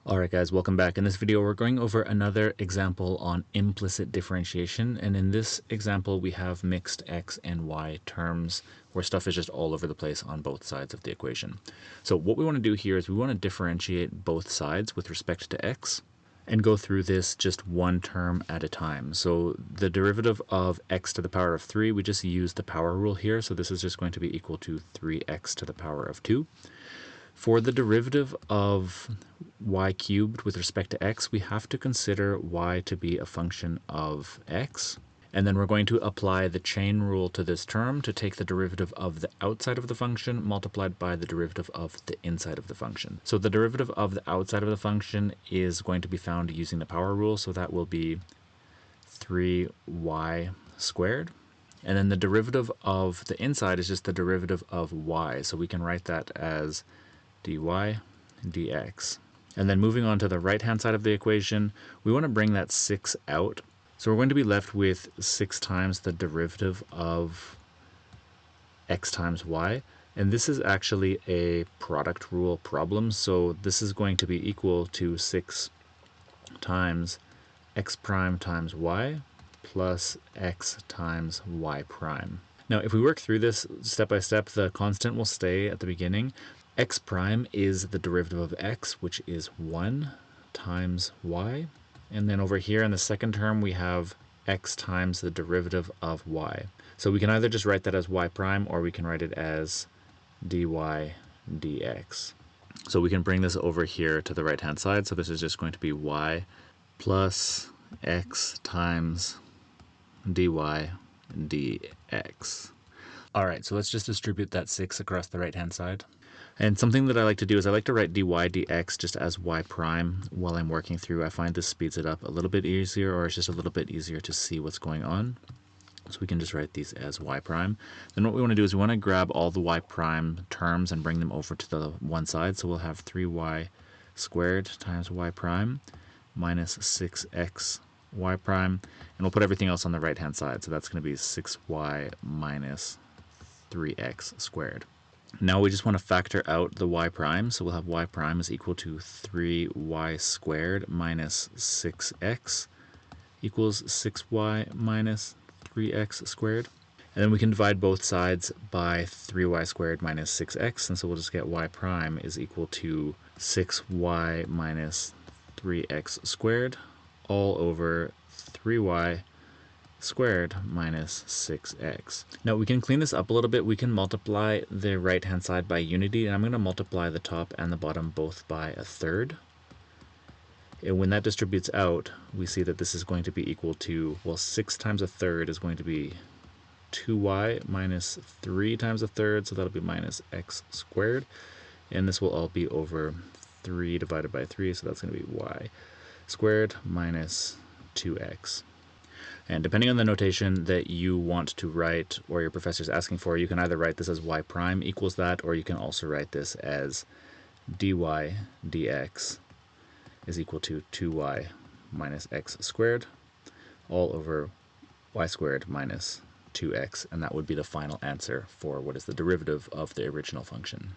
Alright guys, welcome back. In this video we're going over another example on implicit differentiation, and in this example we have mixed x and y terms where stuff is just all over the place on both sides of the equation. So what we want to do here is we want to differentiate both sides with respect to x and go through this just one term at a time. So the derivative of x to the power of 3, we just use the power rule here, so this is just going to be equal to 3x to the power of 2. For the derivative of y cubed with respect to x, we have to consider y to be a function of x. And then we're going to apply the chain rule to this term to take the derivative of the outside of the function multiplied by the derivative of the inside of the function. So the derivative of the outside of the function is going to be found using the power rule, so that will be 3y squared. And then the derivative of the inside is just the derivative of y, so we can write that as dy dx. And then moving on to the right hand side of the equation, we want to bring that 6 out. So we're going to be left with 6 times the derivative of x times y. And this is actually a product rule problem, so this is going to be equal to 6 times x prime times y plus x times y prime. Now if we work through this step by step, the constant will stay at the beginning. X prime is the derivative of x, which is 1 times y. And then over here in the second term, we have x times the derivative of y. So we can either just write that as y prime, or we can write it as dy dx. So we can bring this over here to the right hand side. So this is just going to be y plus x times dy dx. Alright, so let's just distribute that 6 across the right hand side. And something that I like to do is I like to write dy dx just as y prime while I'm working through. I find this speeds it up a little bit easier, or it's just a little bit easier to see what's going on. So we can just write these as y prime. Then what we want to do is we want to grab all the y prime terms and bring them over to the one side. So we'll have 3y squared times y prime minus 6x y prime. And we'll put everything else on the right hand side. So that's going to be 6y minus 3x squared. Now we just want to factor out the y prime, so we'll have y prime is equal to 3y squared minus 6x equals 6y minus 3x squared. And then we can divide both sides by 3y squared minus 6x, and so we'll just get y prime is equal to 6y minus 3x squared all over 3y squared minus 6x. Now we can clean this up a little bit. We can multiply the right hand side by unity, and I'm going to multiply the top and the bottom both by a third. And when that distributes out, we see that this is going to be equal to, well, 6 times a third is going to be 2y minus 3 times a third, so that'll be minus x squared. And this will all be over 3 divided by 3, so that's going to be y squared minus 2x. And depending on the notation that you want to write or your professor is asking for, you can either write this as y prime equals that, or you can also write this as dy dx is equal to 2y minus x squared all over y squared minus 2x, and that would be the final answer for what is the derivative of the original function.